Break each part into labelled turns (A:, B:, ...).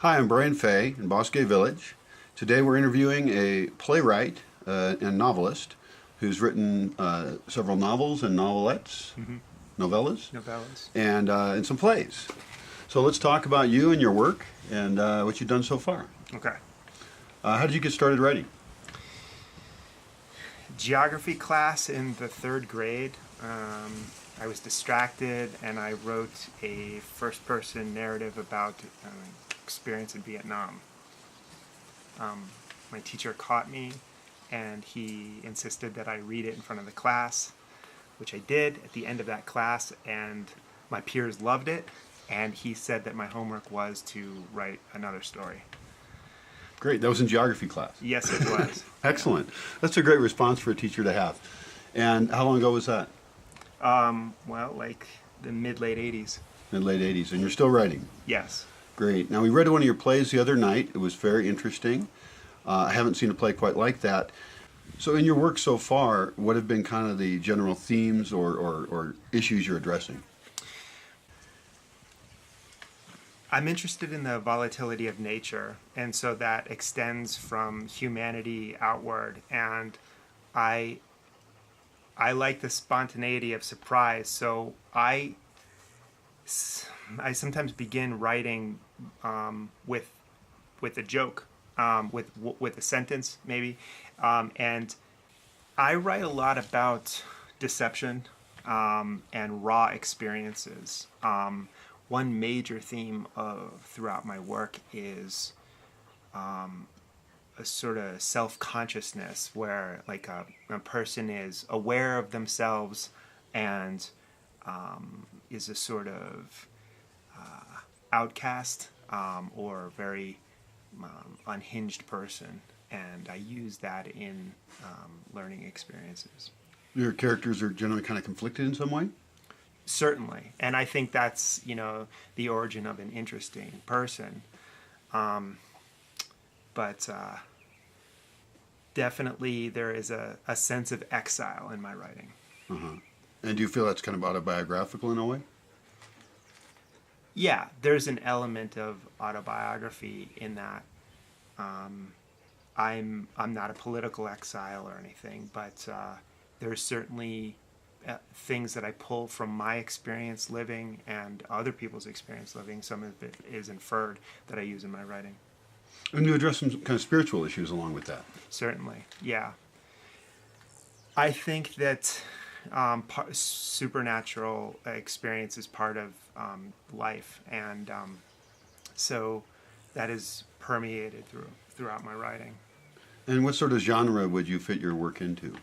A: Hi, I'm Brian Fay in Bosque Village. Today we're interviewing a playwright and novelist who's written several novels and novelettes,
B: Hmm.
A: novellas,
B: Novellas.
A: and some plays. So let's talk about you and your work and what you've done so far.
B: Okay.
A: How did you get started writing?
B: Geography class in the third grade. I was distracted and I wrote a first person narrative about experience in Vietnam. My teacher caught me and he insisted that I read it in front of the class, which I did at the end of that class, and my peers loved it. And he said that my homework was to write another story.
A: Great, that was in geography class.
B: Yes, it was.
A: Excellent. That's a great response for a teacher to have. And how long ago was that?
B: Well, like the mid-late 80s.
A: In the late 80s. And you're still writing?
B: Yes.
A: Great. Now, we read one of your plays the other night. It was very interesting. I haven't seen a play quite like that. So in your work so far, what have been kind of the general themes or issues you're addressing?
B: I'm interested in the volatility of nature, and so that extends from humanity outward. And I I like the spontaneity of surprise. So I sometimes begin writing with a joke, with a sentence maybe, and I write a lot about deception and raw experiences. One major theme throughout my work is a sort of self-consciousness where like a person is aware of themselves and is a sort of outcast or very unhinged person, and I use that in learning experiences.
A: Your characters are generally kind of conflicted in some way?
B: Certainly, and I think that's the origin of an interesting person. But definitely there is a sense of exile in my writing.
A: Uh-huh. And do you feel that's kind of autobiographical in a way?
B: Yeah, there's an element of autobiography in that. I'm not a political exile or anything, but there's certainly things that I pull from my experience living and other people's experience living. Some of it is inferred that I use in my writing.
A: And you address some kind of spiritual issues along with that.
B: Certainly, yeah. I think that supernatural experience is part of life, and so that is permeated throughout my writing.
A: And what sort of genre would you fit your work into?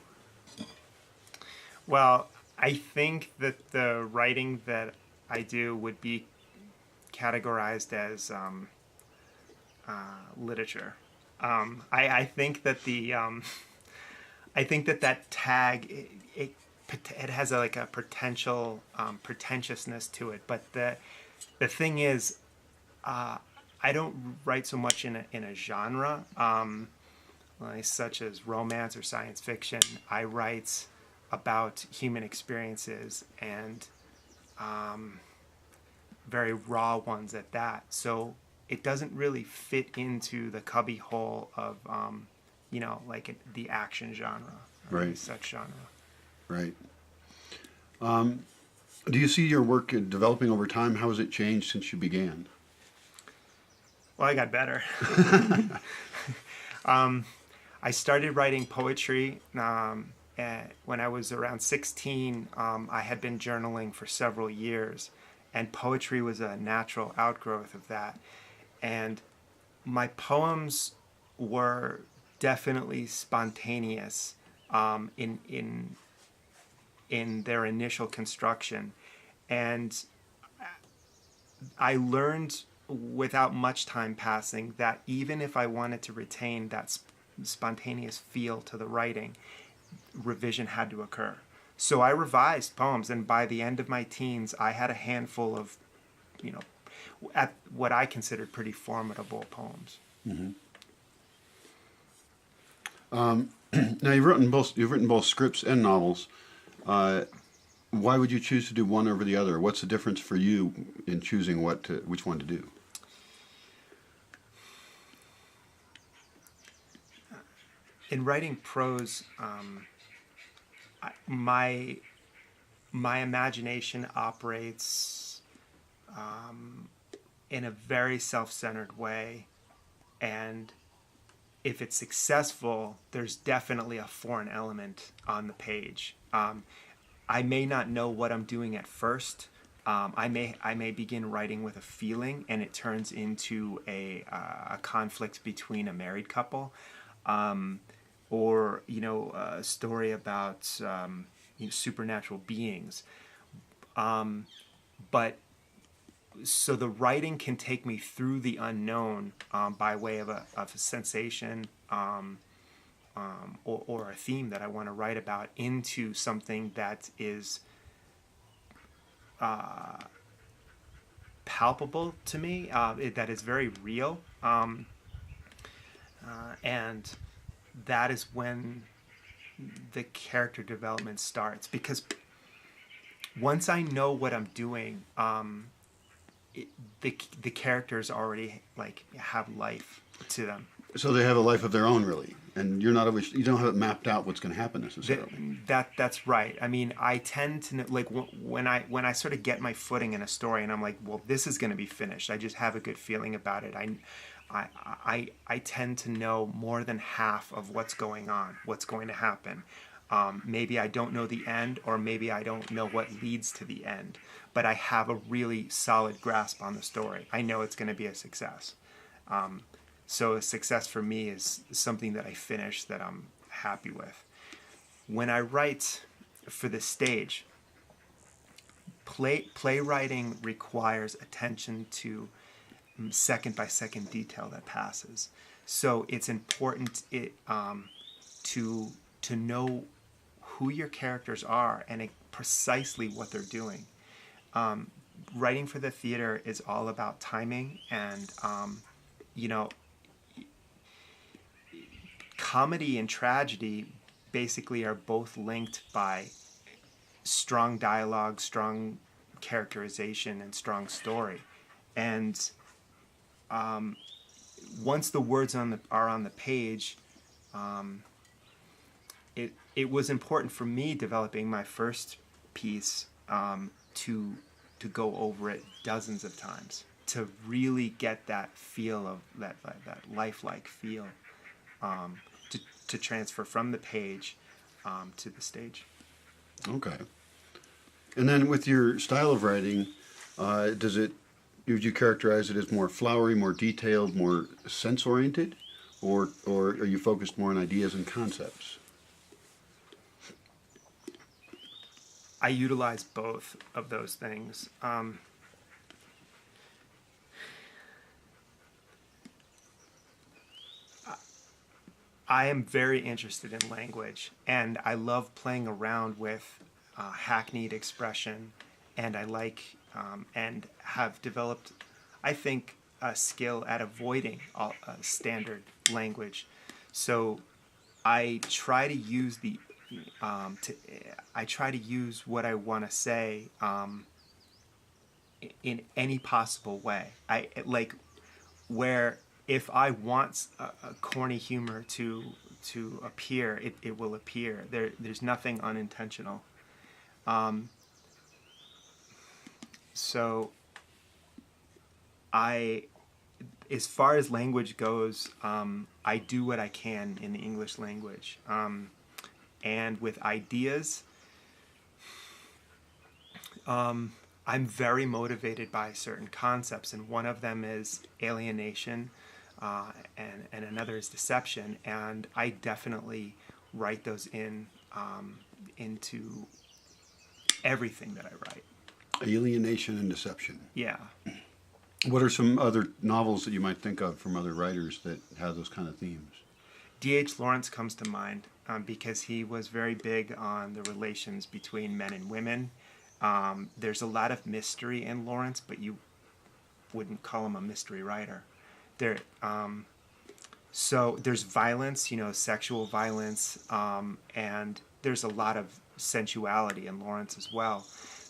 B: Well, I think that the writing that I do would be categorized as literature. I think that I think that tag it has like a pretentiousness to it. But the thing is, I don't write so much in a genre, like such as romance or science fiction. I write about human experiences, and very raw ones at that. So it doesn't really fit into the cubby hole of like the action genre or
A: Right.
B: such genre.
A: Right. Do you see your work developing over time? How has it changed since you began?
B: Well, I got better. I started writing poetry when I was around 16. I had been journaling for several years, and poetry was a natural outgrowth of that. And my poems were definitely spontaneous in their initial construction, and I learned without much time passing that even if I wanted to retain that spontaneous feel to the writing, revision had to occur. So I revised poems, and by the end of my teens, I had a handful of, at what I considered pretty formidable poems.
A: Mm-hmm. Now you've written both scripts and novels. Why would you choose to do one over the other? What's the difference for you in choosing which one to do?
B: in writing prose, my imagination operates in a very self-centered way, and if it's successful, there's definitely a foreign element on the page. I may not know what I'm doing at first. I may begin writing with a feeling, and it turns into a conflict between a married couple, or a story about supernatural beings. But so the writing can take me through the unknown by way of a sensation or a theme that I want to write about into something that is palpable to me, that is very real, and that is when the character development starts. Because once I know what I'm doing, the characters already have life to them.
A: So they have a life of their own, really, and you don't have it mapped out what's going to happen necessarily.
B: That's right. I mean, I tend to know, when I sort of get my footing in a story, and I'm like, well, this is going to be finished. I just have a good feeling about it. I tend to know more than half of what's going on, what's going to happen. Maybe I don't know the end, or maybe I don't know what leads to the end, but I have a really solid grasp on the story. I know it's going to be a success. So a success for me is something that I finish that I'm happy with. When I write for the stage, playwriting requires attention to second by second detail that passes. So it's important to know who your characters are and precisely what they're doing. Writing for the theater is all about timing, and comedy and tragedy basically are both linked by strong dialogue, strong characterization, and strong story. And once the words are on the page, it was important for me developing my first piece to go over it dozens of times to really get that feel of that lifelike feel, to transfer from the page to the stage.
A: Okay. And then with your style of writing, would you characterize it as more flowery, more detailed, more sense-oriented, or are you focused more on ideas and concepts?
B: I utilize both of those things. I am very interested in language, and I love playing around with hackneyed expression, and I like and have developed, I think, a skill at avoiding standard language. So I try to use what I want to say in any possible way. Where if I want a corny humor to appear, it will appear. There's nothing unintentional. So as far as language goes, I do what I can in the English language. And with ideas, I'm very motivated by certain concepts, and one of them is alienation, and another is deception, and I definitely write those into everything that I write.
A: Alienation and deception.
B: Yeah.
A: What are some other novels that you might think of from other writers that have those kind of themes?
B: D.H. Lawrence comes to mind because he was very big on the relations between men and women. There's a lot of mystery in Lawrence, but you wouldn't call him a mystery writer. So there's violence, sexual violence, and there's a lot of sensuality in Lawrence as well.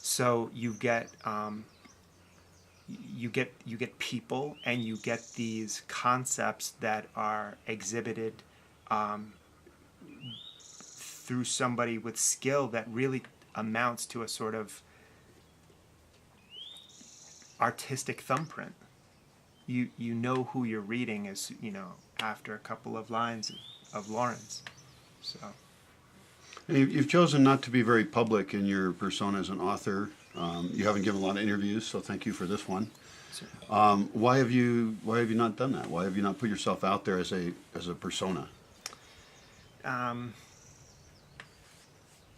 B: So you get people, and you get these concepts that are exhibited through somebody with skill that really amounts to a sort of artistic thumbprint. You know who you're reading as, after a couple of lines of Lawrence. So
A: And you've chosen not to be very public in your persona as an author. You haven't given a lot of interviews, so thank you for this one. Why have you not done that? Why have you not put yourself out there as a persona?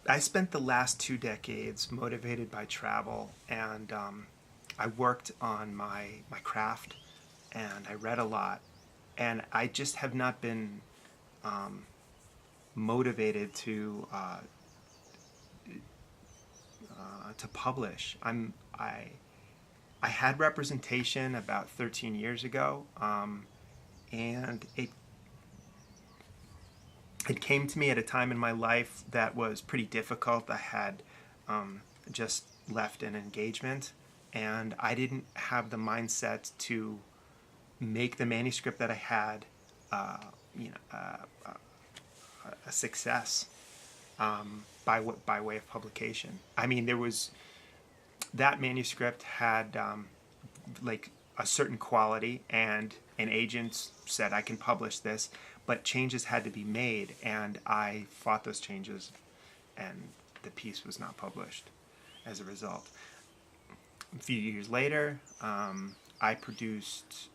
B: I spent the last 2 decades motivated by travel, and I worked on my craft, and I read a lot, and I just have not been motivated to publish. I had representation about 13 years ago, and it came to me at a time in my life that was pretty difficult. I had just left an engagement, and I didn't have the mindset to make the manuscript that I had, a success by way of publication. I mean, that manuscript had like a certain quality, and an agent said I can publish this, but changes had to be made, and I fought those changes, and the piece was not published as a result. A few years later, I produced,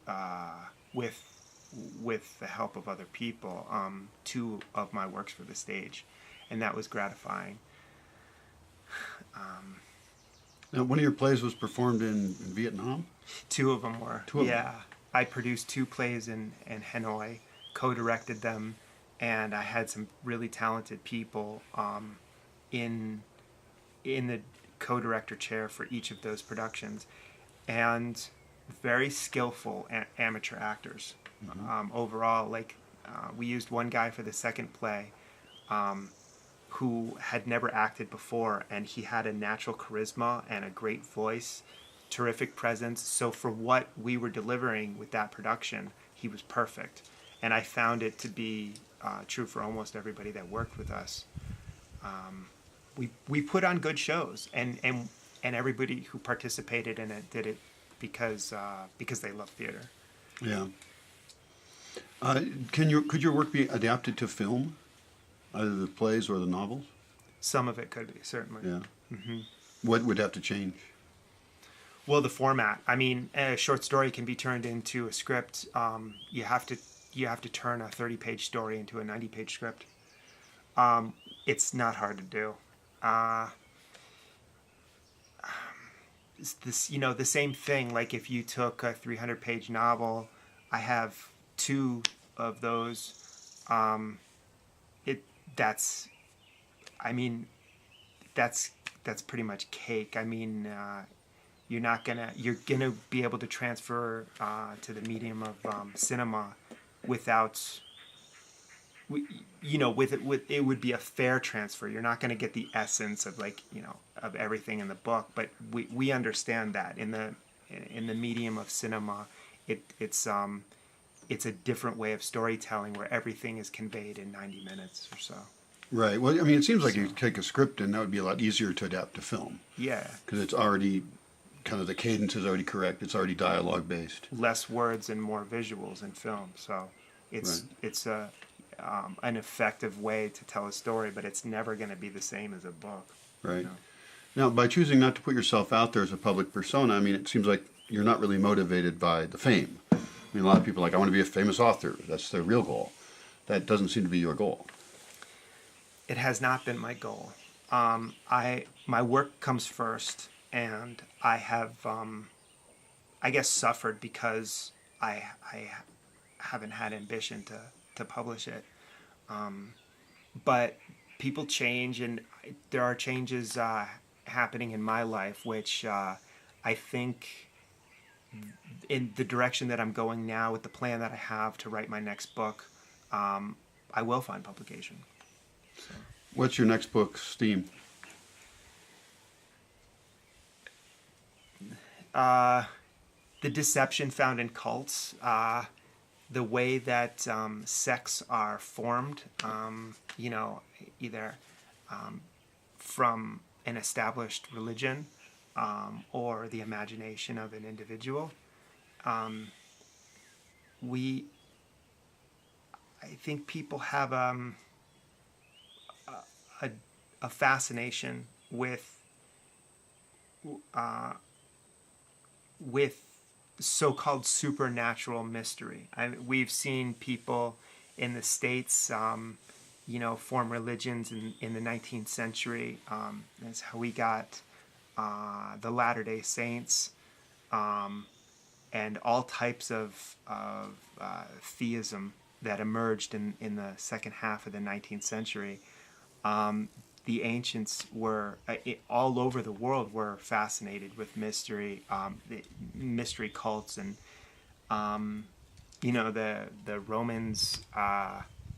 B: with the help of other people, 2 of my works for the stage, and that was gratifying.
A: Now, one of your plays was performed in Vietnam?
B: 2 of them were.
A: 2 of them?
B: Yeah. I produced 2 plays in Hanoi, co-directed them, and I had some really talented people in the co-director chair for each of those productions, and very skillful amateur actors. Overall, we used one guy for the second play who had never acted before, and he had a natural charisma and a great voice, terrific presence. So for what we were delivering with that production, he was perfect. And I found it to be true for almost everybody that worked with us. We put on good shows, and everybody who participated in it did it because they love theater.
A: Yeah. Could your work be adapted to film, either the plays or the novels?
B: Some of it could be, certainly.
A: Yeah. What would have to change?
B: Well, the format. I mean, a short story can be turned into a script. You have to turn a 30-page story into a 90-page script. It's not hard to do. It's this, the same thing. Like if you took a 300-page novel, I have 2 of those. That's pretty much cake. I mean, you're gonna be able to transfer to the medium of cinema without, it would be a fair transfer. You're not gonna get the essence of of everything in the book, but we understand that in the medium of cinema, it's a different way of storytelling where everything is conveyed in 90 minutes or so.
A: Right. Well, I mean, it seems like you take a script and that would be a lot easier to adapt to film.
B: Yeah.
A: Because it's already, kind of the cadence is already correct. It's already dialogue based.
B: Less words and more visuals in film. So it's an effective way to tell a story, but it's never going to be the same as a book.
A: Right. Now, by choosing not to put yourself out there as a public persona, I mean, it seems like you're not really motivated by the fame. I mean, a lot of people are like, I want to be a famous author. That's their real goal. That doesn't seem to be your goal.
B: It has not been my goal. My work comes first, and I have, I guess, suffered because I haven't had ambition to publish it. But people change, and there are changes happening in my life, which I think in the direction that I'm going now with the plan that I have to write my next book, I will find publication. So.
A: What's your next book's theme?
B: The deception found in cults, the way that sects are formed, either from an established religion or the imagination of an individual. I think people have a fascination with so-called supernatural mystery. We've seen people in the States, form religions in the 19th century. That's how we got the Latter-day Saints, and all types of theism that emerged in the second half of the 19th century. The ancients were all over the world were fascinated with mystery, mystery cults, and the Romans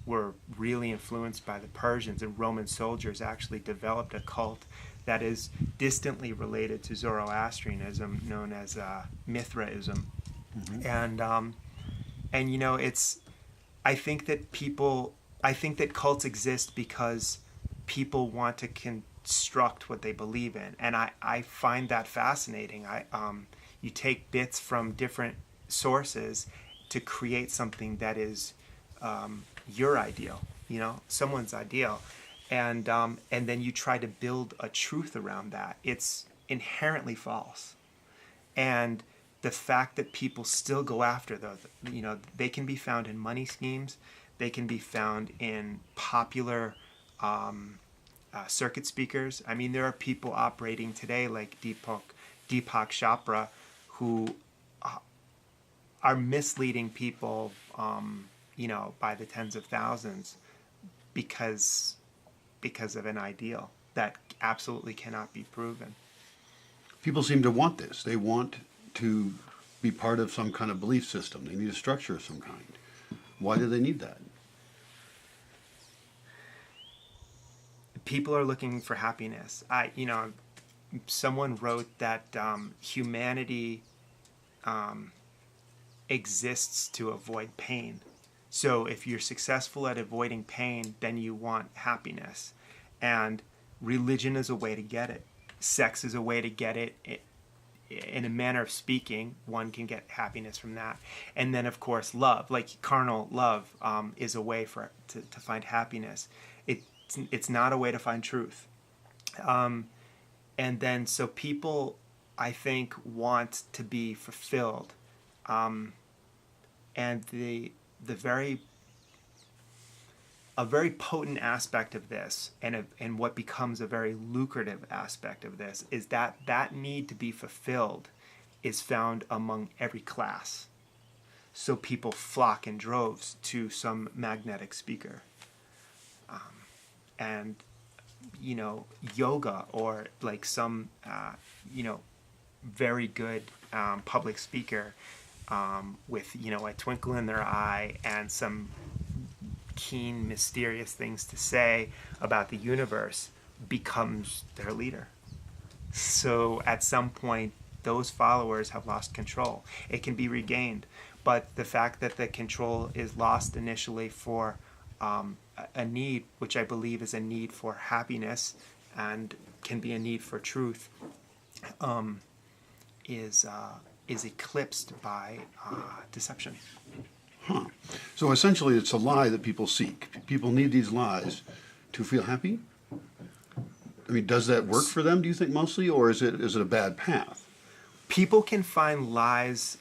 B: were really influenced by the Persians, and Roman soldiers actually developed a cult that is distantly related to Zoroastrianism, known as Mithraism. Mm-hmm. And it's I think that cults exist because people want to construct what they believe in, and I find that fascinating. You take bits from different sources to create something that is your ideal, someone's ideal, and then you try to build a truth around that. It's inherently false, and the fact that people still go after those, they can be found in money schemes, they can be found in popular circuit speakers. I mean, there are people operating today like Deepak Chopra who are misleading people, by the tens of thousands because of an ideal that absolutely cannot be proven.
A: People seem to want this. They want to be part of some kind of belief system. They need a structure of some kind. Why do they need that?
B: People are looking for happiness. Someone wrote that humanity exists to avoid pain. So if you're successful at avoiding pain, then you want happiness. And religion is a way to get it. Sex is a way to get it. In a manner of speaking, one can get happiness from that. And then, of course, love, like carnal love, is a way to find happiness. It's not a way to find truth. And then, so people, I think, want to be fulfilled. And a very potent aspect of this, and what becomes a very lucrative aspect of this, is that need to be fulfilled is found among every class. So people flock in droves to some magnetic speaker. And, yoga, or like some, very good public speaker with, a twinkle in their eye and some keen, mysterious things to say about the universe, becomes their leader. So at some point, those followers have lost control. It can be regained, but the fact that the control is lost initially for a need, which I believe is a need for happiness and can be a need for truth, is eclipsed by deception.
A: Huh. So essentially it's a lie that people seek. People need these lies to feel happy? I mean, does that work for them, do you think, mostly, or is it a bad path?
B: People can find lies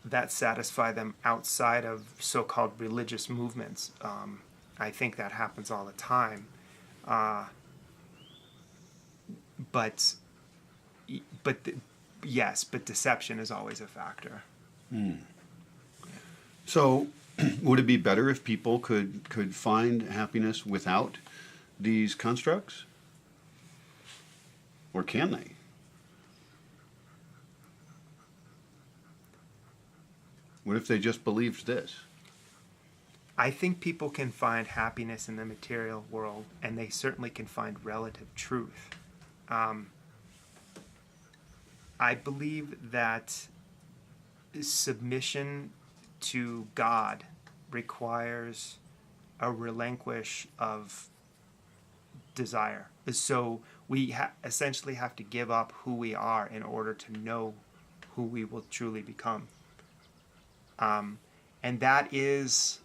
B: that satisfy them outside of so-called religious movements. I think that happens all the time. But deception is always a factor.
A: Mm. So, would it be better if people could find happiness without these constructs? Or can they? What if they just believed this?
B: I think people can find happiness in the material world, and they certainly can find relative truth. I believe that submission to God requires a relinquish of desire. So we essentially have to give up who we are in order to know who we will truly become. And that is,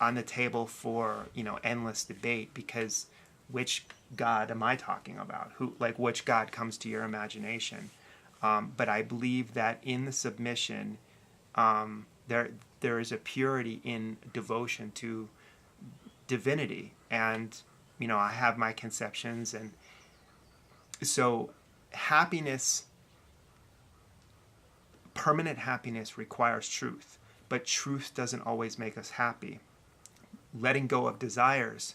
B: on the table for, endless debate, because which God am I talking about? Which God comes to your imagination? But I believe that in the submission, there is a purity in devotion to divinity. And, I have my conceptions. And so happiness, permanent happiness requires truth. But truth doesn't always make us happy. Letting go of desires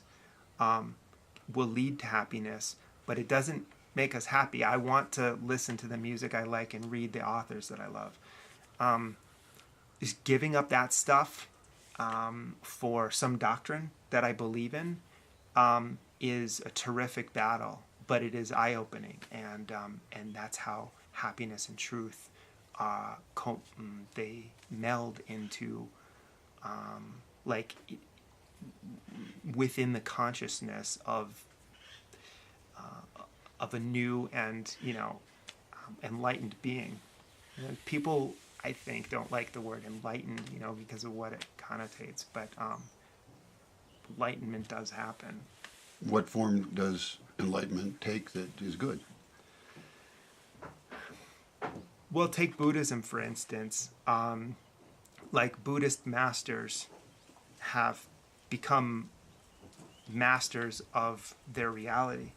B: will lead to happiness, but it doesn't make us happy. I want to listen to the music I like and read the authors that I love. Just giving up that stuff for some doctrine that I believe in is a terrific battle, but it is eye-opening, and that's how happiness and truth they meld into within the consciousness of a new and enlightened being. People, I think, don't like the word enlightened, because of what it connotates, but enlightenment does happen.
A: What form does enlightenment take that is good?
B: Well, take Buddhism, for instance. Buddhist masters have become masters of their reality.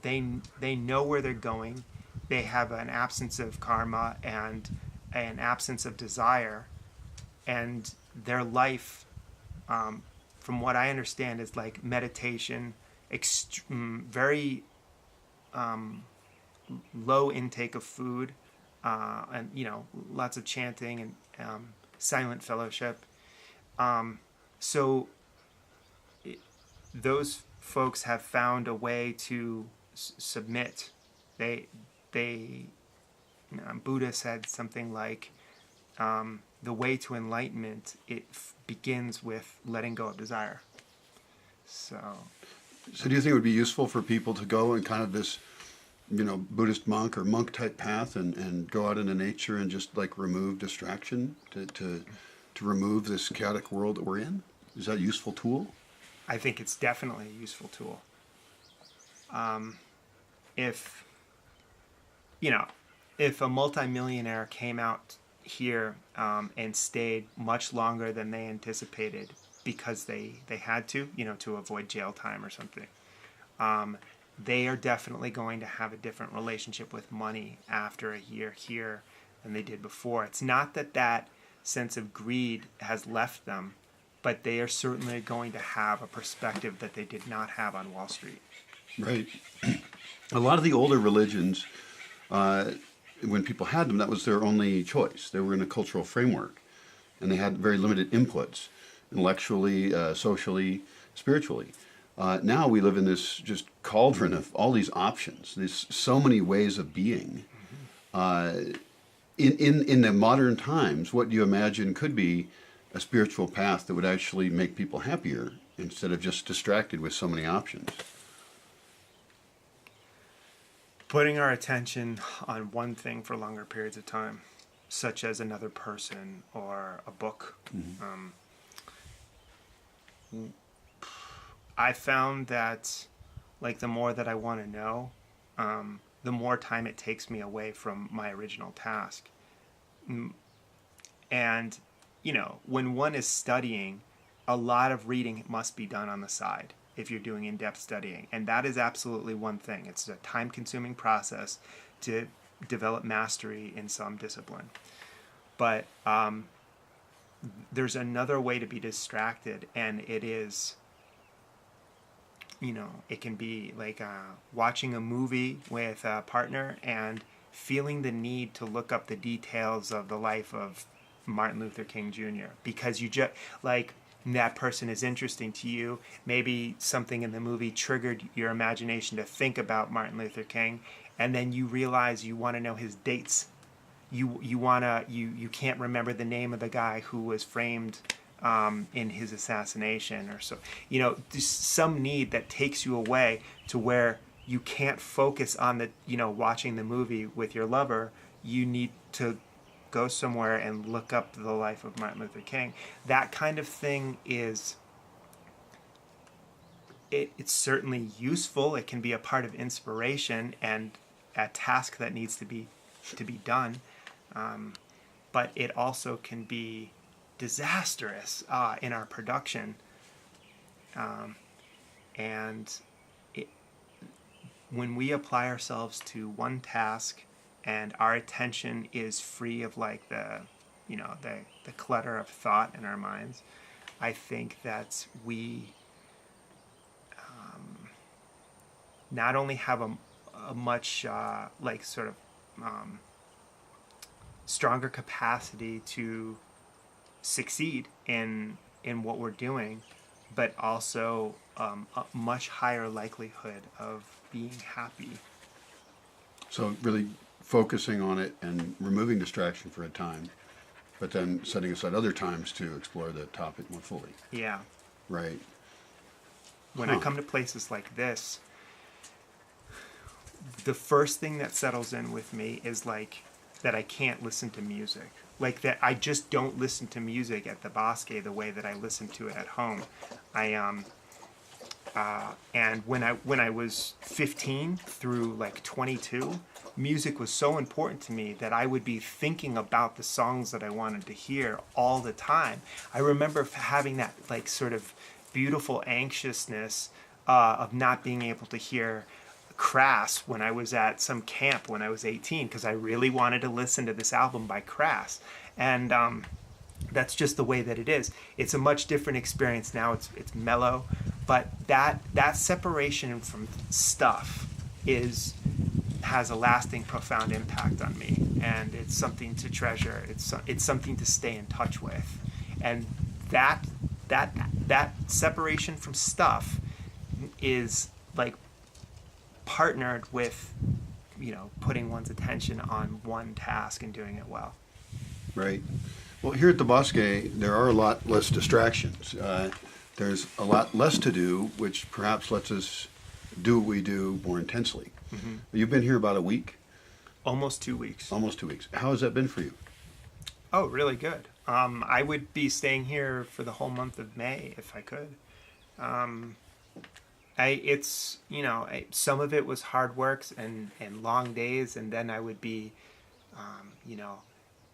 B: They know where they're going. They have an absence of karma and an absence of desire. And their life, from what I understand, is like meditation, very low intake of food, and lots of chanting and silent fellowship. So those folks have found a way to submit. Buddha said something like, the way to enlightenment, begins with letting go of desire. So
A: do you think it would be useful for people to go in kind of this, Buddhist monk or monk type path and go out into nature and just remove distraction to remove this chaotic world that we're in? Is that a useful tool?
B: I think it's definitely a useful tool. If a multimillionaire came out here and stayed much longer than they anticipated because they had to avoid jail time or something, they are definitely going to have a different relationship with money after a year here than they did before. It's not that sense of greed has left them, but they are certainly going to have a perspective that they did not have on Wall Street.
A: Right. A lot of the older religions, when people had them, that was their only choice. They were in a cultural framework, and they had very limited inputs, intellectually, socially, spiritually. Now we live in this just cauldron of all these options. There's so many ways of being. In the modern times, what do you imagine could be a spiritual path that would actually make people happier instead of just distracted with so many options?
B: Putting our attention on one thing for longer periods of time, such as another person or a book. Mm-hmm. I found that, the more that I want to know, the more time it takes me away from my original task. And, when one is studying, a lot of reading must be done on the side if you're doing in-depth studying. And that is absolutely one thing. It's a time-consuming process to develop mastery in some discipline. But there's another way to be distracted, and it is, it can be like watching a movie with a partner and feeling the need to look up the details of the life of Martin Luther King Jr. because you just, that person is interesting to you. Maybe something in the movie triggered your imagination to think about Martin Luther King, and then you realize you want to know his dates. you can't remember the name of the guy who was framed in his assassination, or so, just some need that takes you away to where you can't focus on the, watching the movie with your lover. You need to go somewhere and look up the life of Martin Luther King. That kind of thing is, it's certainly useful. It can be a part of inspiration and a task that needs to be done. But it also can be disastrous in our production. And when we apply ourselves to one task and our attention is free of like the clutter of thought in our minds, I think that we not only have a much stronger capacity to succeed in what we're doing, but also a much higher likelihood of being happy.
A: So really focusing on it and removing distraction for a time, but then setting aside other times to explore the topic more fully.
B: Yeah.
A: Right.
B: When I come to places like this, the first thing that settles in with me is like that I can't listen to music. Like that I just don't listen to music at the Bosque the way that I listen to it at home. And when I was 15 through like 22, music was so important to me that I would be thinking about the songs that I wanted to hear all the time. I remember having that like sort of beautiful anxiousness of not being able to hear Crass when I was at some camp when I was 18, because I really wanted to listen to this album by Crass. And that's just the way that it is. It's a much different experience now. It's mellow, but that separation from stuff has a lasting, profound impact on me, and it's something to treasure. It's something to stay in touch with, and that separation from stuff is like partnered with putting one's attention on one task and doing it well.
A: Right. Well, here at the Bosque, there are a lot less distractions. There's a lot less to do, which perhaps lets us do what we do more intensely. Mm-hmm. You've been here about a week?
B: Almost 2 weeks.
A: Almost 2 weeks. How has that been for you?
B: Oh, really good. I would be staying here for the whole month of May if I could. Some of it was hard work and long days, and then I would be,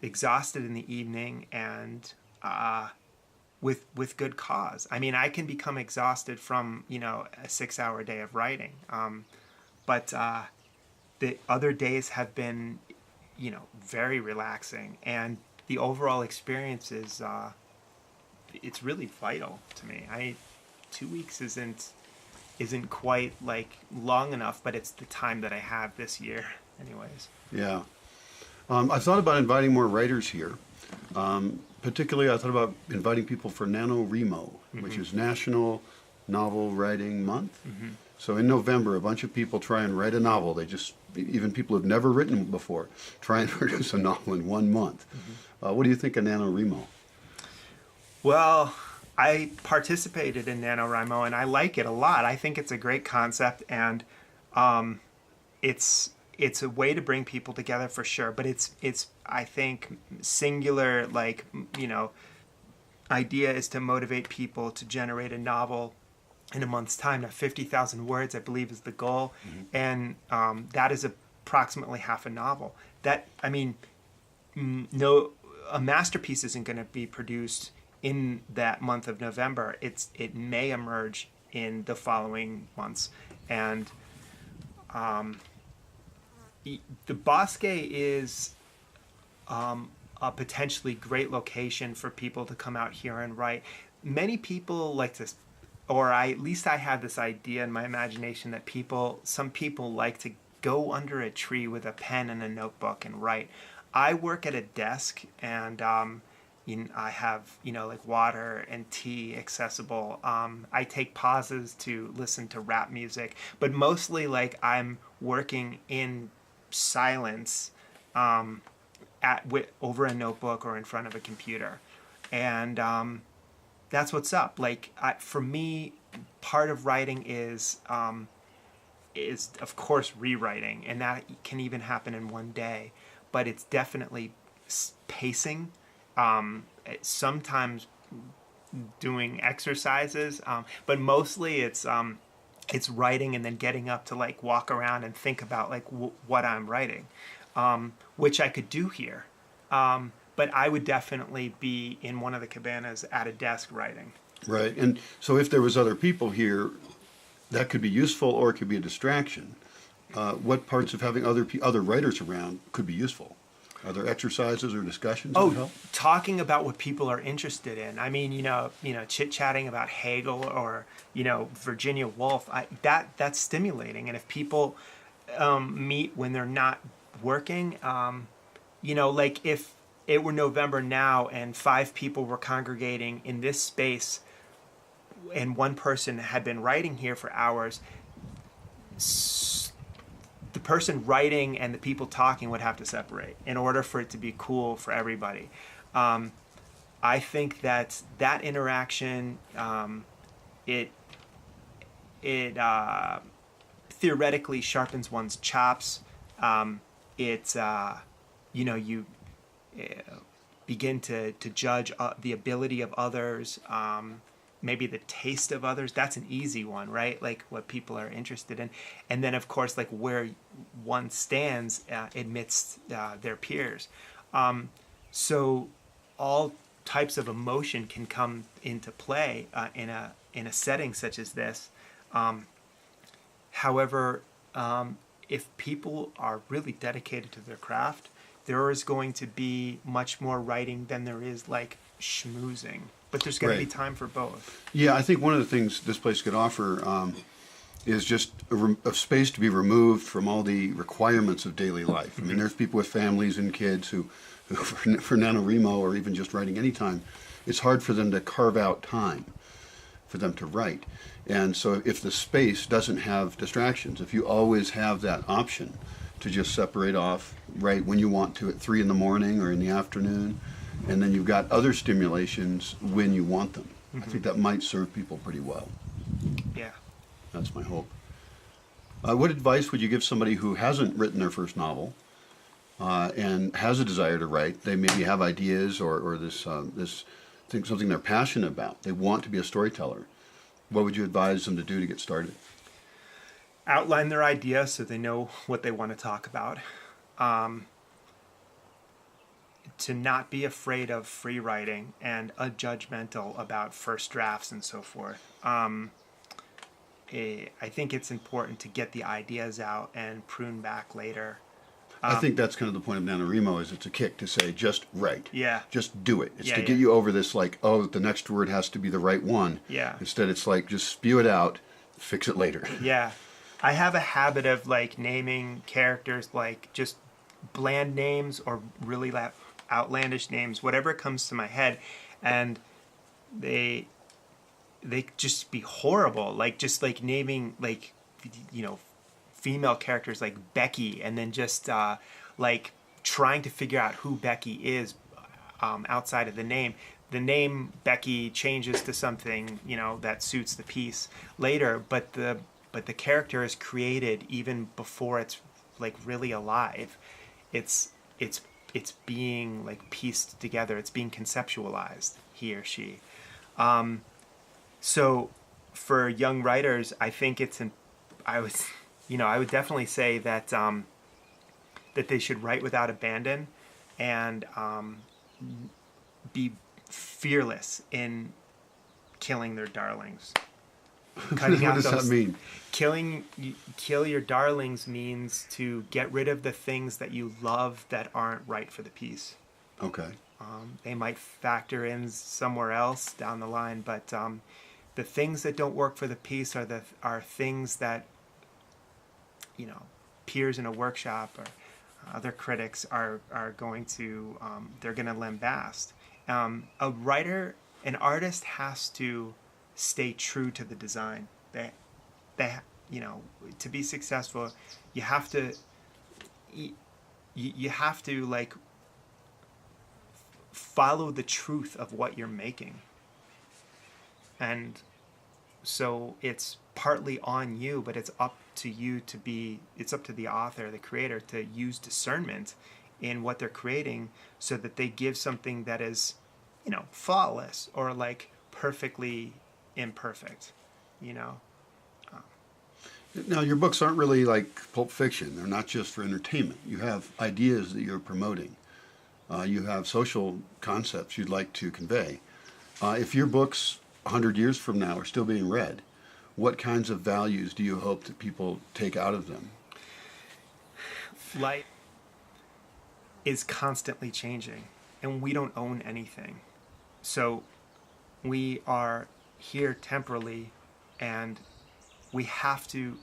B: exhausted in the evening and with good cause. I mean, I can become exhausted from a 6-hour day of writing, but the other days have been very relaxing, and the overall experience is it's really vital to me. 2 weeks isn't quite like long enough, but it's the time that I have this year anyways.
A: Yeah. I thought about inviting more writers here. Particularly, I thought about inviting people for NaNoWriMo, mm-hmm. which is National Novel Writing Month. Mm-hmm. So in November, a bunch of people try and write a novel. Even people who've never written before, try and produce a novel in 1 month. Mm-hmm. What do you think of NaNoWriMo?
B: Well, I participated in NaNoWriMo, and I like it a lot. I think it's a great concept, and it's a way to bring people together for sure. But it's I think singular idea is to motivate people to generate a novel in a month's time. Now, 50,000 words, I believe, is the goal, mm-hmm. and that is approximately half a novel. A masterpiece isn't going to be produced in that month of November. It may emerge in the following months, and the Bosque is a potentially great location for people to come out here and write. Many people like to, at least I have this idea in my imagination that some people like to go under a tree with a pen and a notebook and write. I work at a desk, and I have water and tea accessible. I take pauses to listen to rap music, but mostly I'm working in silence, over a notebook or in front of a computer, and that's what's up. Like for me, part of writing is of course rewriting, and that can even happen in one day. But it's definitely pacing. Sometimes doing exercises, but mostly it's writing and then getting up to like walk around and think about like what I'm writing, which I could do here. But I would definitely be in one of the cabanas at a desk writing.
A: Right. And so if there was other people here, that could be useful or it could be a distraction. What parts of having other writers around could be useful? Are there exercises or discussions that would help?
B: Talking about what people are interested in. I mean, chit-chatting about Hegel or, Virginia Woolf, that's stimulating. And if people meet when they're not working, like if it were November now and 5 people were congregating in this space and one person had been writing here for hours, the person writing and the people talking would have to separate in order for it to be cool for everybody. I think that interaction, it theoretically sharpens one's chops. You begin to judge the ability of others, maybe the taste of others. That's an easy one, right? Like what people are interested in. And then, of course, like where one stands amidst their peers. So all types of emotion can come into play in a setting such as this. However, if people are really dedicated to their craft, there is going to be much more writing than there is like schmoozing. But there's going to be time for both.
A: Yeah, I think one of the things this place could offer is just a space to be removed from all the requirements of daily life. I mean, there's people with families and kids who for NaNoWriMo or even just writing anytime, it's hard for them to carve out time for them to write. And so if the space doesn't have distractions, if you always have that option to just separate off, write when you want to at 3 in the morning or in the afternoon, and then you've got other stimulations when you want them. I think that might serve people pretty well.
B: Yeah.
A: That's my hope. What advice would you give somebody who hasn't written their first novel and has a desire to write? They maybe have ideas or this thing, something they're passionate about. They want to be a storyteller. What would you advise them to do to get started?
B: Outline their idea so they know what they want to talk about. To not be afraid of free writing and judgmental about first drafts and so forth. I think it's important to get the ideas out and prune back later.
A: I think that's kind of the point of NaNoWriMo, is it's a kick to say, just write.
B: Yeah.
A: Just do it. It's to get you over this, like, oh, the next word has to be the right one.
B: Yeah.
A: Instead, it's like, just spew it out, fix it later.
B: Yeah. I have a habit of, like, naming characters, like, just bland names or really outlandish names, whatever comes to my head, and they just be horrible. Like, just, like, naming, like, female characters like Becky, and then just like trying to figure out who Becky is outside of the name. The name Becky changes to something that suits the piece later, but the character is created even before it's like really alive. It's being like pieced together. It's being conceptualized, he or she. So for young writers, I think I would definitely say that that they should write without abandon and be fearless in killing their darlings.
A: What does that mean?
B: Kill your darlings means to get rid of the things that you love that aren't right for the piece.
A: Okay.
B: They might factor in somewhere else down the line, but the things that don't work for the piece are things that peers in a workshop or other critics are going to they're going to lambast. A writer, an artist has to stay true to the design. They to be successful, you have to like follow the truth of what you're making. And so it's partly on you, but it's up to you to be, it's up to the author, the creator, to use discernment in what they're creating so that they give something that is, you know, flawless or like perfectly imperfect, you know?
A: Now, your books aren't really like Pulp Fiction. They're not just for entertainment. You have ideas that you're promoting. You have social concepts you'd like to convey. If your books 100 years from now are still being read, what kinds of values do you hope that people take out of them?
B: Life is constantly changing, and we don't own anything. So we are here temporally, and we have to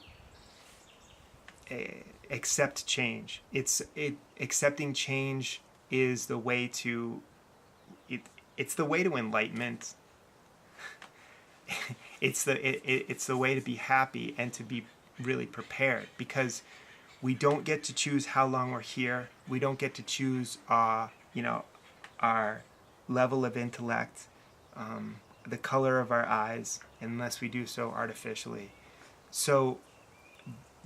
B: accept change. Accepting change is the way to it's the way to enlightenment. It's the way to be happy and to be really prepared, because we don't get to choose how long we're here. We don't get to choose you know, our level of intellect, the color of our eyes, unless we do so artificially. So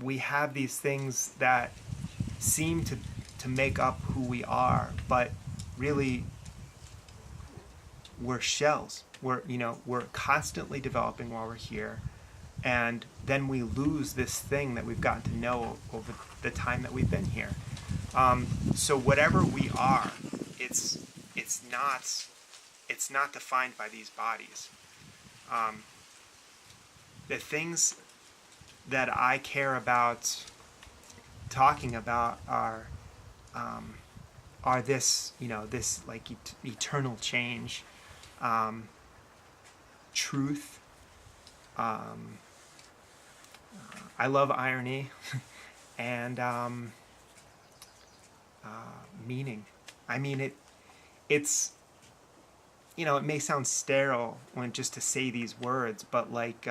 B: we have these things that seem to make up who we are, but really we're shells. We're constantly developing while we're here, and then we lose this thing that we've gotten to know over the time that we've been here. So whatever we are, it's not defined by these bodies. The things that I care about talking about are this, you know, this like eternal change, truth. I love irony and meaning. I mean, it's, you know, it may sound sterile when just to say these words, but like,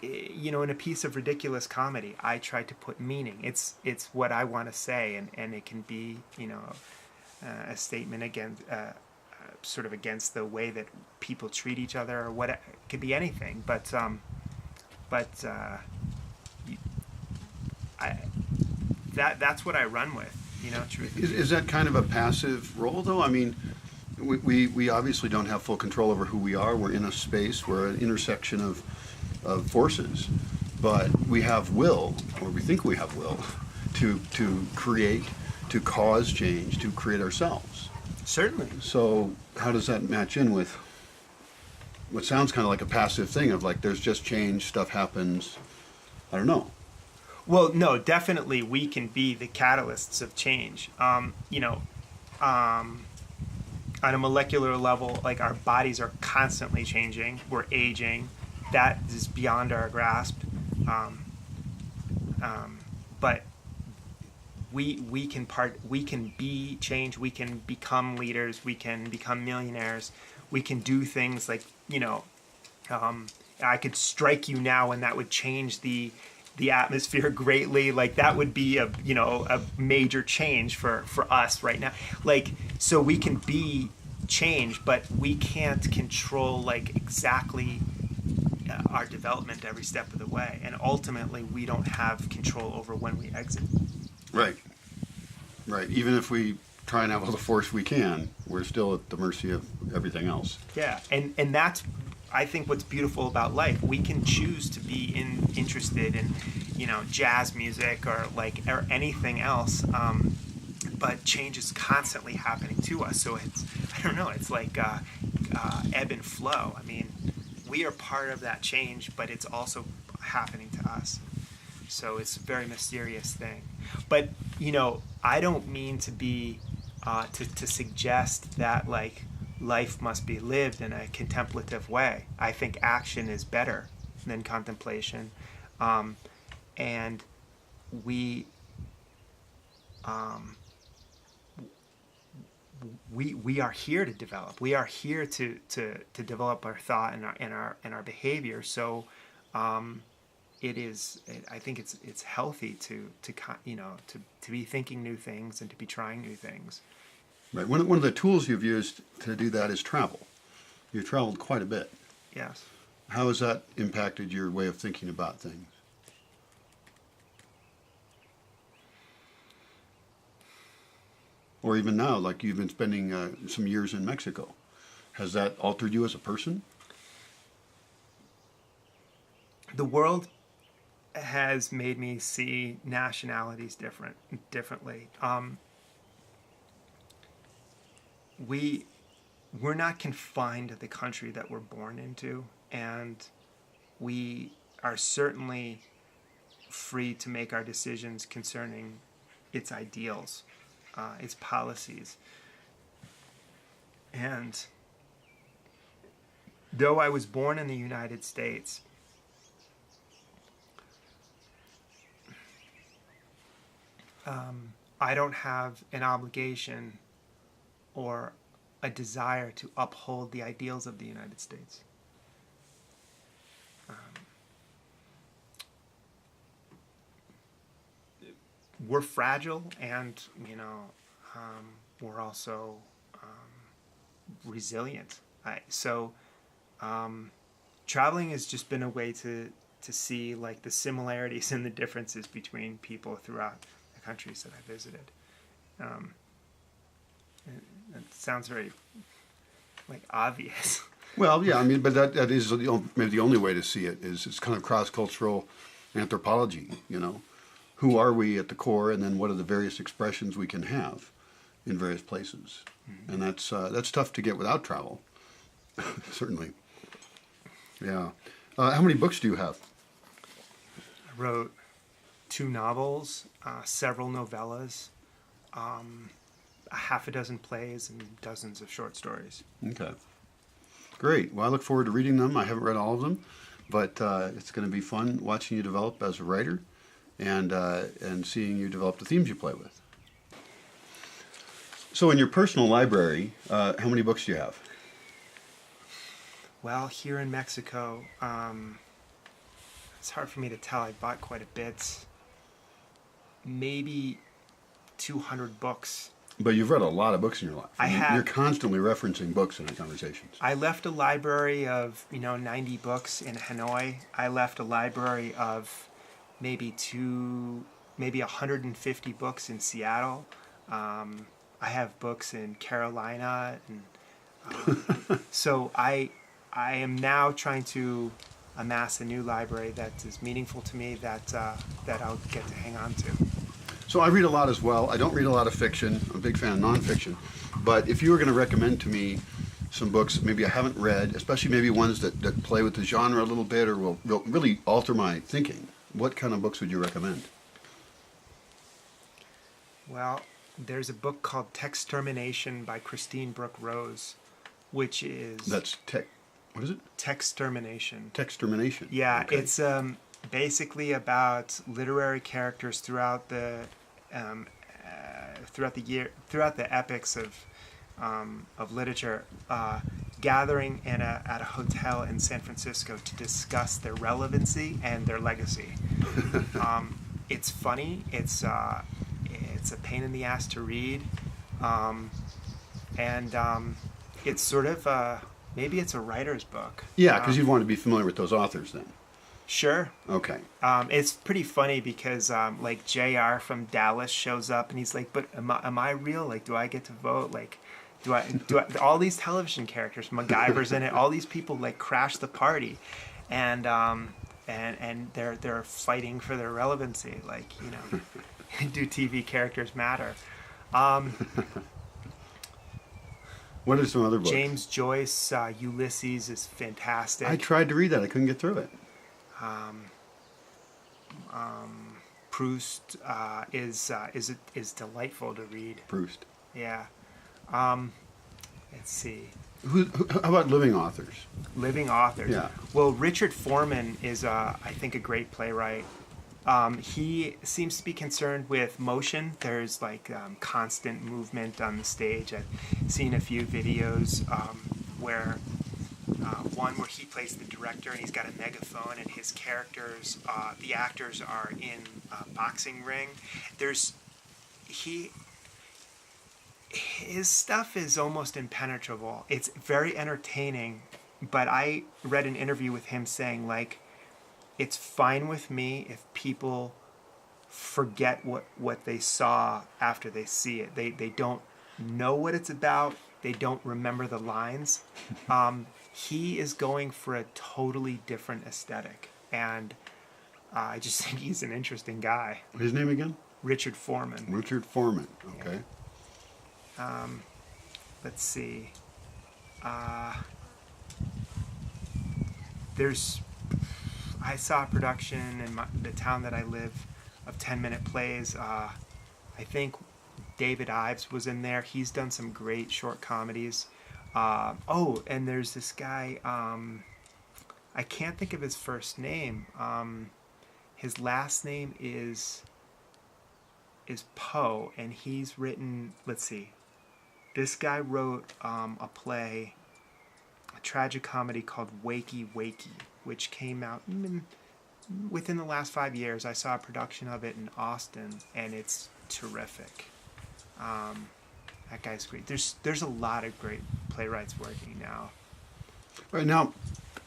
B: you know, in a piece of ridiculous comedy, I try to put meaning. It's what I want to say, and it can be, you know, a statement against, sort of against the way that people treat each other, or what, it could be anything. But that's what I run with, you know.
A: Is that kind of a passive role, though? I mean, we obviously don't have full control over who we are. We're in a space, we're an intersection of forces, but we have will, or we think we have will, to create, to cause change, to create ourselves.
B: Certainly.
A: So how does that match in with what sounds kind of like a passive thing of like there's just change, stuff happens? I don't know.
B: Well, no, definitely we can be the catalysts of change. You know, on a molecular level, like our bodies are constantly changing. We're aging. That is beyond our grasp. But we can be change. We can become leaders. We can become millionaires. We can do things like, you know, I could strike you now, and that would change the atmosphere greatly. Like that would be a major change for us right now. Like, so we can be change, but we can't control like exactly our development every step of the way, and ultimately we don't have control over when we exit.
A: Right. Even if we try and have all the force we can, we're still at the mercy of everything else.
B: Yeah, and that's, I think, what's beautiful about life. We can choose to be interested in, you know, jazz music or anything else, but change is constantly happening to us. So it's, I don't know, it's like ebb and flow. I mean, we are part of that change, but it's also happening to us. So it's a very mysterious thing. But, you know, I don't mean to be to suggest that like life must be lived in a contemplative way. I think action is better than contemplation, and we are here to develop. We are here to develop our thought and our behavior. So I think it's healthy to be thinking new things and to be trying new things.
A: Right. One of the tools you've used to do that is travel. You've traveled quite a bit.
B: Yes.
A: How has that impacted your way of thinking about things? Or even now, like you've been spending some years in Mexico. Has that altered you as a person?
B: The world has made me see nationalities differently. We're not confined to the country that we're born into, and we are certainly free to make our decisions concerning its ideals, its policies. And though I was born in the United States, I don't have an obligation or a desire to uphold the ideals of the United States. We're fragile, and we're also resilient. Traveling has just been a way to see like the similarities and the differences between people throughout the countries that I visited. It sounds very like obvious.
A: Well, yeah, I mean, but that is maybe the only way to see it is it's kind of cross-cultural anthropology, you know. Who are we at the core, and then what are the various expressions we can have in various places? Mm-hmm. And that's tough to get without travel, certainly. Yeah. How many books do you have?
B: I wrote 2 novels, several novellas, a half a dozen plays, and dozens of short stories.
A: Okay. Great. Well, I look forward to reading them. I haven't read all of them, but it's going to be fun watching you develop as a writer and seeing you develop the themes you play with. So in your personal library, how many books do you have?
B: Well, here in Mexico, it's hard for me to tell. I bought quite a bit. Maybe 200 books.
A: But you've read a lot of books in your life.
B: I have.
A: You're constantly referencing books in our conversations.
B: I left a library of 90 books in Hanoi. I left a library of maybe 150 books in Seattle. I have books in Carolina, and so I am now trying to amass a new library that is meaningful to me, that I'll get to hang on to.
A: So I read a lot as well. I don't read a lot of fiction. I'm a big fan of nonfiction. But if you were going to recommend to me some books that maybe I haven't read, especially maybe ones that play with the genre a little bit or will really alter my thinking, what kind of books would you recommend?
B: Well, there's a book called Textermination by Christine Brooke Rose, which is...
A: That's what is it?
B: Textermination.
A: Textermination.
B: Yeah,
A: okay.
B: It's basically about literary characters throughout the epics of literature, gathering at a hotel in San Francisco to discuss their relevancy and their legacy. It's funny. It's a pain in the ass to read, and it's sort of maybe it's a writer's book.
A: Yeah, because you'd want to be familiar with those authors then.
B: Sure.
A: Okay.
B: It's pretty funny because like JR from Dallas shows up and he's like, "But am I real? Like, do I get to vote? Like, do I all these television characters, MacGyver's in it, all these people like crash the party, and they're fighting for their relevancy. Like, do TV characters matter?"
A: What are some other books?
B: James Joyce, Ulysses is fantastic.
A: I tried to read that. I couldn't get through it.
B: Proust is delightful to read.
A: Proust.
B: Yeah. Let's see.
A: How about living authors?
B: Living authors.
A: Yeah.
B: Well, Richard Foreman is, I think, a great playwright. He seems to be concerned with motion. There's like constant movement on the stage. I've seen a few videos where one where he plays the director and he's got a megaphone and his characters, the actors are in a boxing ring. his stuff is almost impenetrable. It's very entertaining, but I read an interview with him saying, like, it's fine with me if people forget what they saw after they see it. They don't know what it's about. They don't remember the lines. He is going for a totally different aesthetic, and I just think he's an interesting guy.
A: His name again?
B: Richard Foreman.
A: Richard Foreman. Okay.
B: Let's see. I saw a production in the town that I live of 10-minute plays. I think David Ives was in there. He's done some great short comedies. And there's this guy, I can't think of his first name. His last name is Poe, and he's written, let's see, this guy wrote a play, a tragic comedy called Wakey Wakey, which came out within the last 5 years. I saw a production of it in Austin, and it's terrific. That guy's great. There's a lot of great playwrights working now.
A: Right now,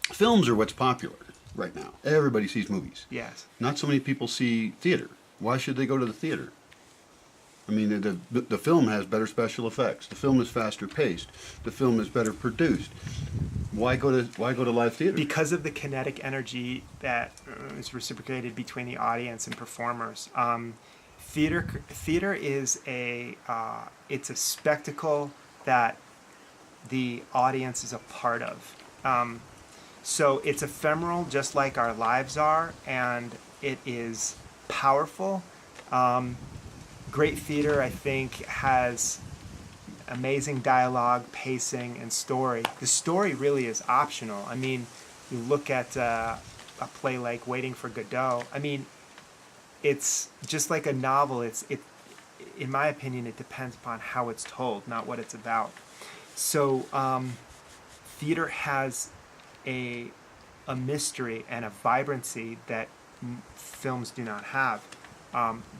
A: films are what's popular right now. Everybody sees movies.
B: Yes.
A: Not so many people see theater. Why should they go to the theater? I mean, the film has better special effects. The film is faster paced. The film is better produced. Why go to live theater?
B: Because of the kinetic energy that is reciprocated between the audience and performers. Theater is it's a spectacle that the audience is a part of. So it's ephemeral, just like our lives are, and it is powerful. Great theater, I think, has amazing dialogue, pacing, and story. The story really is optional. I mean, you look at a play like Waiting for Godot. I mean, it's just like a novel. In my opinion, it depends upon how it's told, not what it's about. So theater has a mystery and a vibrancy that films do not have.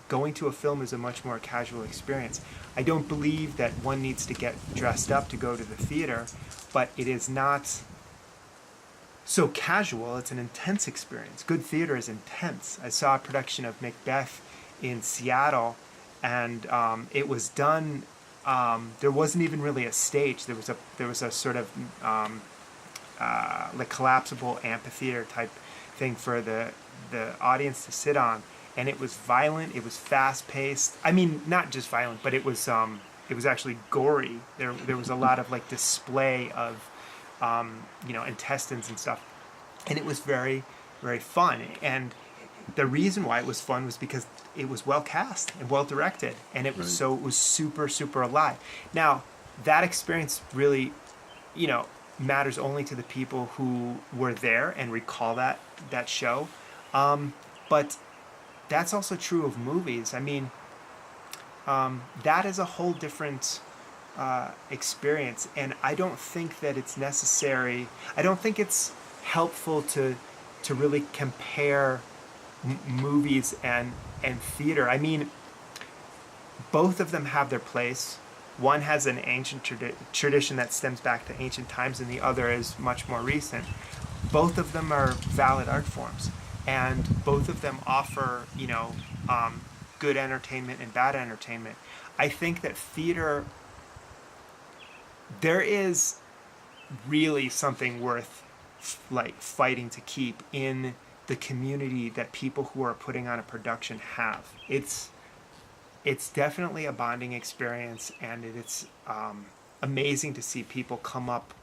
B: Going to a film is a much more casual experience. I don't believe that one needs to get dressed up to go to the theater, but it is not so casual. It's an intense experience. Good theater is intense. I saw a production of Macbeth in Seattle, and it was done. There wasn't even really a stage. There was a sort of like collapsible amphitheater type thing for the audience to sit on. And it was violent. It was fast-paced. I mean, not just violent, but it was actually gory. There was a lot of like display of intestines and stuff, and it was very, very fun. And the reason why it was fun was because it was well cast and well directed, and it was so it was super, super alive. Now that experience really, matters only to the people who were there and recall that show, but that's also true of movies. I mean, that is a whole different experience, and I don't think that it's necessary. I don't think it's helpful to really compare movies and theater. I mean, both of them have their place. One has an ancient tradition that stems back to ancient times, and the other is much more recent. Both of them are valid art forms. And both of them offer, good entertainment and bad entertainment. I think that theater, there is really something worth fighting to keep in the community that people who are putting on a production have. It's definitely a bonding experience, and it's amazing to see people come up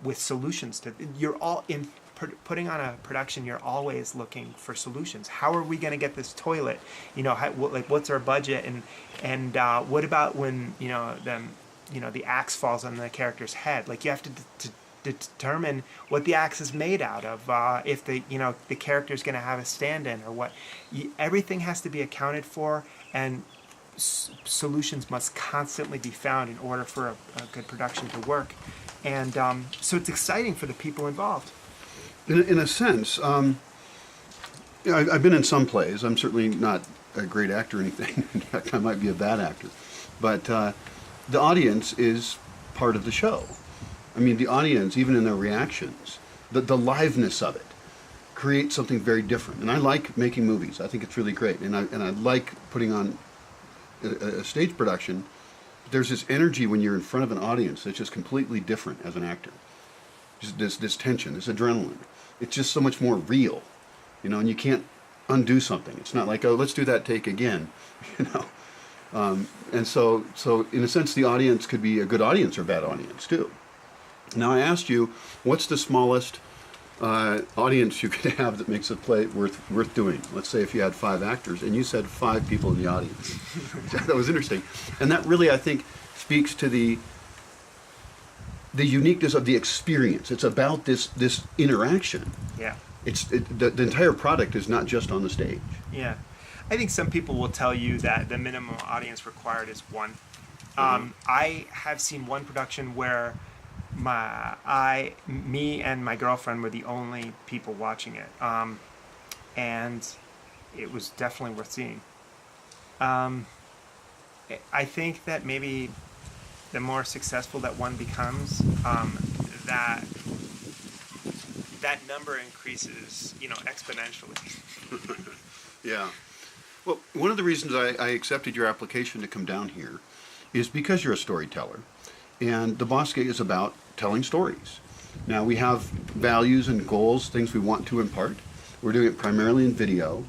B: with solutions to. You're all in. Putting on a production, you're always looking for solutions. How are we going to get this toilet? What's our budget? And what about when the axe falls on the character's head? Like, you have to determine what the axe is made out of. If the character's going to have a stand-in or what. Everything has to be accounted for, and solutions must constantly be found in order for a good production to work. And so it's exciting for the people involved.
A: In a sense, I've been in some plays. I'm certainly not a great actor or anything. In fact, I might be a bad actor. But the audience is part of the show. I mean, the audience, even in their reactions, the liveness of it creates something very different. And I like making movies. I think it's really great. And I like putting on a stage production. There's this energy when you're in front of an audience that's just completely different as an actor. Just this tension, this adrenaline. It's just so much more real, you know, and you can't undo something. It's not like, oh, let's do that take again, you know. And so in a sense, the audience could be a good audience or a bad audience too. Now, I asked you, what's the smallest audience you could have that makes a play worth doing? Let's say if you had 5 actors, and you said 5 people in the audience. That was interesting, and that really, I think, speaks to the uniqueness of the experience. It's about this interaction.
B: Yeah.
A: The entire product is not just on the stage.
B: Yeah. I think some people will tell you that the minimum audience required is 1. I have seen one production where me and my girlfriend were the only people watching it, and it was definitely worth seeing. I think that maybe the more successful that one becomes, that number increases, exponentially.
A: Yeah. Well, one of the reasons I accepted your application to come down here is because you're a storyteller. And the Bosque is about telling stories. Now, we have values and goals, things we want to impart. We're doing it primarily in video.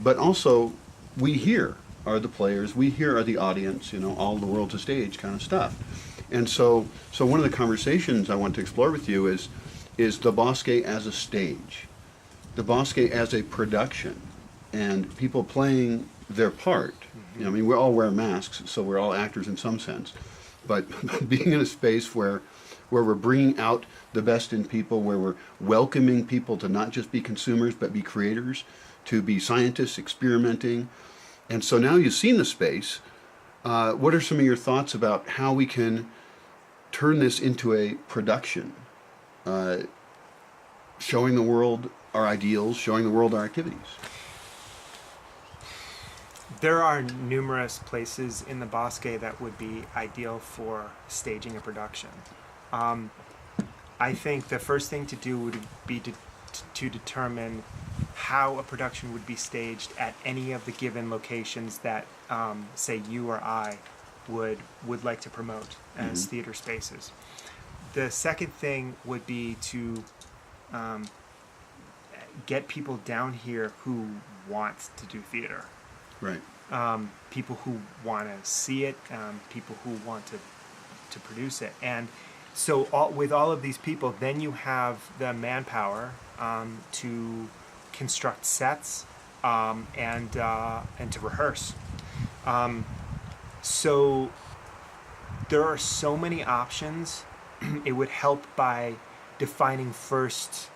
A: But also, we here are the players, we here are the audience, all the world's a stage kind of stuff. And so one of the conversations I want to explore with you is the Bosque as a stage, the Bosque as a production, and people playing their part. I mean, we all wear masks, so we're all actors in some sense. But being in a space where we're bringing out the best in people, where we're welcoming people to not just be consumers, but be creators, to be scientists experimenting. And so now you've seen the space. What are some of your thoughts about how we can turn this into a production, showing the world our ideals, showing the world our activities?
B: There are numerous places in the Bosque that would be ideal for staging a production. I think the first thing to do would be to determine how a production would be staged at any of the given locations that, say, you or I would like to promote as theater spaces. The second thing would be to get people down here who want to do theater.
A: Right.
B: People who want to see it, people who want to produce it. And so with all of these people, then you have the manpower to construct sets and to rehearse. So there are so many options. It would help by defining first,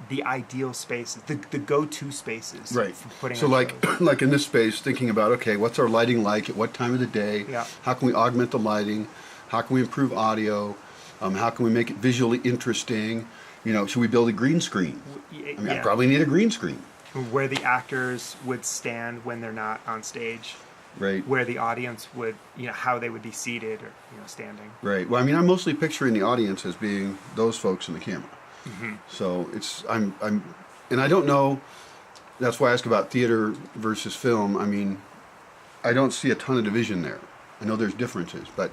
B: the ideal spaces, the go-to spaces,
A: right,
B: for putting
A: so
B: on
A: like
B: shows.
A: like in this space, thinking about, okay, what's our lighting like at what time of the day?
B: Yeah.
A: How can we augment the lighting? How can we improve audio? How can we make it visually interesting? Should we build a green screen? I probably need a green screen.
B: Where the actors would stand when they're not on stage.
A: Right.
B: Where the audience would, how they would be seated or standing.
A: Right. Well, I'm mostly picturing the audience as being those folks in the camera.
B: Mm-hmm.
A: So and I don't know. That's why I ask about theater versus film. I don't see a ton of division there. I know there's differences, but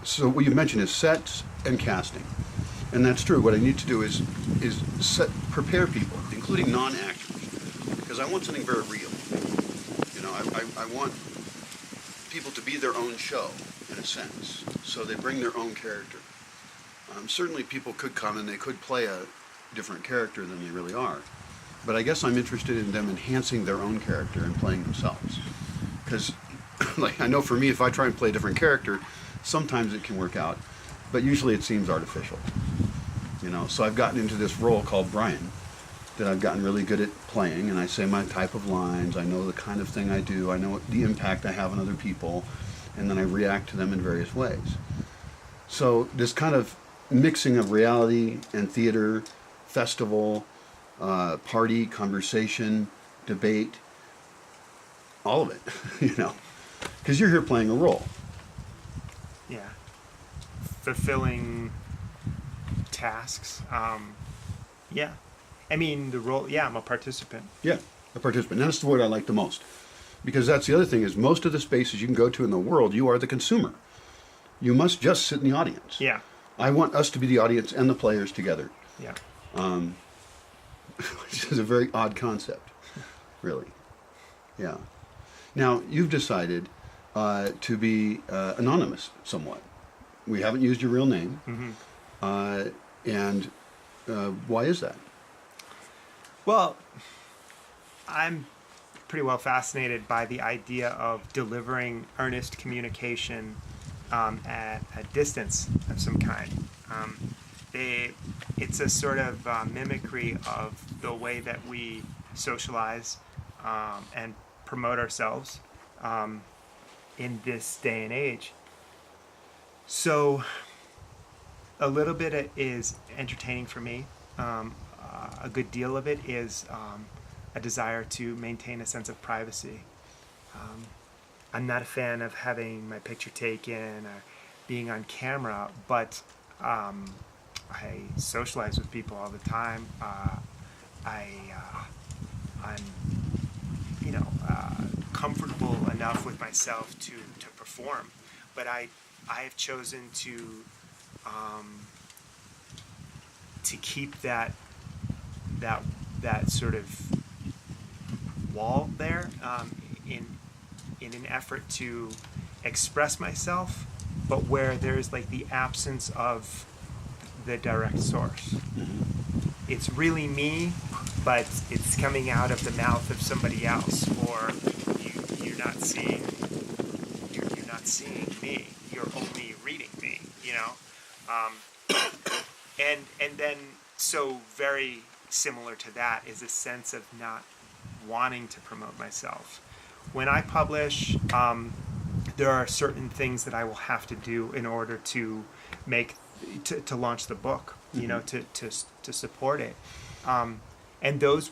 A: so what you mentioned is sets and casting, and that's true. What I need to do is prepare people, including non-actors, because I want something very real. I want people to be their own show in a sense, so they bring their own character. Certainly people could come and they could play a different character than they really are. But I guess I'm interested in them enhancing their own character and playing themselves. Because I know for me, if I try and play a different character, sometimes it can work out, but usually it seems artificial. So I've gotten into this role called Brian that I've gotten really good at playing, and I say my type of lines, I know the kind of thing I do, I know the impact I have on other people, and then I react to them in various ways. So this kind of mixing of reality and theater, festival, party, conversation, debate, all of it, Because you're here playing a role.
B: Yeah. Fulfilling tasks. Yeah. I mean, the role, yeah, I'm a participant.
A: Yeah, a participant. And that's the word I like the most. Because that's the other thing is most of the spaces you can go to in the world, you are the consumer. You must just sit in the audience.
B: Yeah.
A: I want us to be the audience and the players together.
B: Yeah.
A: Which is a very odd concept, really. Yeah. Now, you've decided to be anonymous somewhat. We haven't used your real name.
B: Mm-hmm.
A: And why is that?
B: Well, I'm pretty well fascinated by the idea of delivering earnest communication at a distance of some kind. It's a sort of mimicry of the way that we socialize and promote ourselves in this day and age. So a little bit is entertaining for me. A good deal of it is a desire to maintain a sense of privacy. I'm not a fan of having my picture taken or being on camera, but I socialize with people all the time. I'm, comfortable enough with myself to perform, but I have chosen to keep that sort of wall there in an effort to express myself, but where there's like the absence of the direct source. It's really me, but it's coming out of the mouth of somebody else, or you're not seeing me. You're only reading me, and then so very similar to that is a sense of not wanting to promote myself. When I publish, there are certain things that I will have to do in order to to launch the book, to support it, and those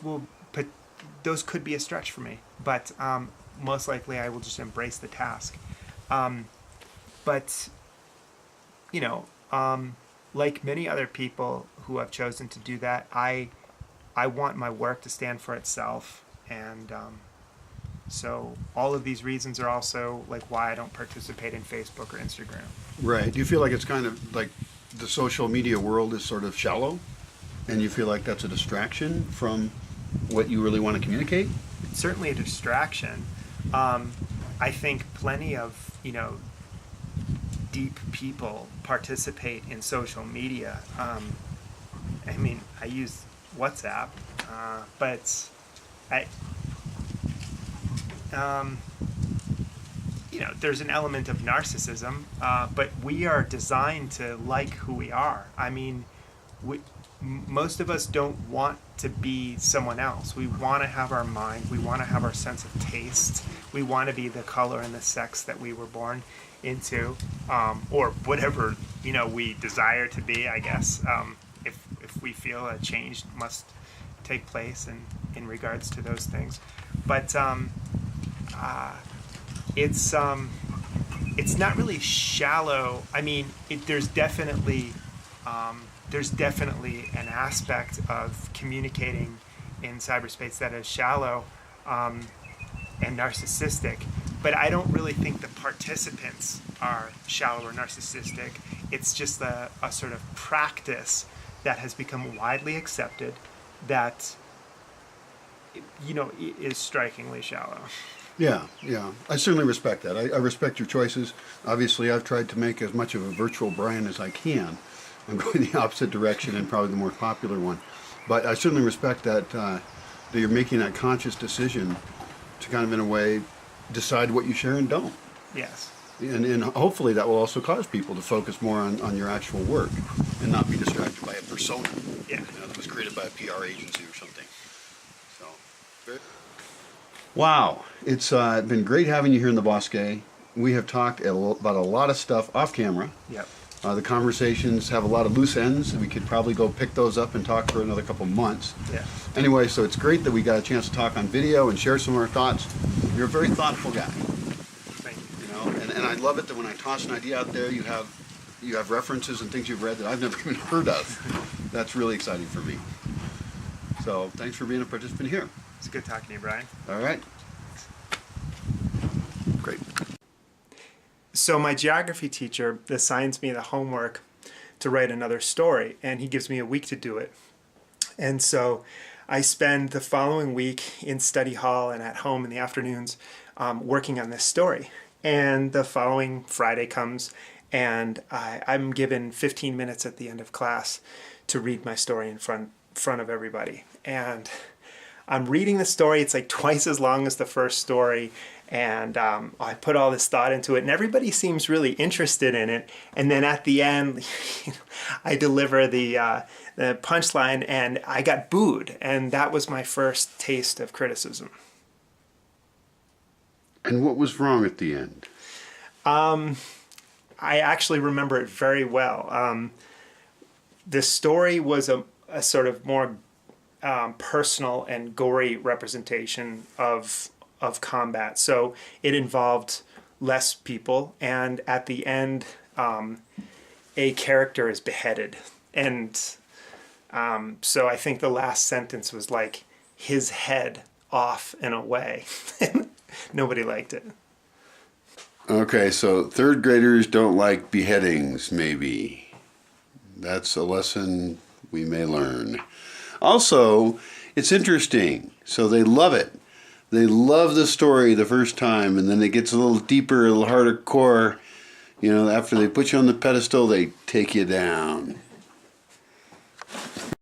B: could be a stretch for me, but most likely I will just embrace the task. But like many other people who have chosen to do that, I want my work to stand for itself, and so all of these reasons are also like why I don't participate in Facebook or Instagram.
A: Right. Do you feel like it's kind of like the social media world is sort of shallow, and you feel like that's a distraction from what you really want to communicate?
B: It's certainly a distraction. I think plenty of deep people participate in social media. I mean, I use WhatsApp, but there's an element of narcissism, but we are designed to like who we are. I mean, most of us don't want to be someone else. We want to have our mind. We want to have our sense of taste. We want to be the color and the sex that we were born into, or whatever we desire to be, I guess. If we feel a change must take place in regards to those things, but it's not really shallow. I mean, there's definitely an aspect of communicating in cyberspace that is shallow and narcissistic, but I don't really think the participants are shallow or narcissistic. It's just a sort of practice that has become widely accepted that is strikingly shallow.
A: Yeah. I certainly respect that. I respect your choices. Obviously, I've tried to make as much of a virtual Brian as I can. I'm going the opposite direction and probably the more popular one. But I certainly respect that you're making that conscious decision to kind of, in a way, decide what you share and don't.
B: Yes.
A: And hopefully that will also cause people to focus more on your actual work and not be distracted by a persona that was created by a PR agency or something. So, wow. It's been great having you here in the Bosque. We have talked about a lot of stuff off camera.
B: Yep.
A: The conversations have a lot of loose ends. We could probably go pick those up and talk for another couple months.
B: Yeah.
A: Anyway, so it's great that we got a chance to talk on video and share some of our thoughts. You're a very thoughtful guy.
B: Thank you.
A: And I love it that when I toss an idea out there, you have references and things you've read that I've never even heard of. That's really exciting for me. So thanks for being a participant here.
B: It's good talking to you, Brian.
A: All right. Great.
B: So my geography teacher assigns me the homework to write another story, and he gives me a week to do it. And so I spend the following week in study hall and at home in the afternoons working on this story. And the following Friday comes, and I'm given 15 minutes at the end of class to read my story in front of everybody. And I'm reading the story. It's like twice as long as the first story. And I put all this thought into it, and everybody seems really interested in it. And then at the end, I deliver the punchline, and I got booed. And that was my first taste of criticism.
A: And what was wrong at the end?
B: I actually remember it very well. The story was a sort of more personal and gory representation of combat. So it involved less people, and at the end, a character is beheaded. And so I think the last sentence was like, his head off and away. Nobody liked it.
A: Okay, so third graders don't like beheadings, maybe. That's a lesson we may learn. Also, it's interesting. So they love it. They love the story the first time, and then it gets a little deeper, a little harder core. You know, after they put you on the pedestal, they take you down.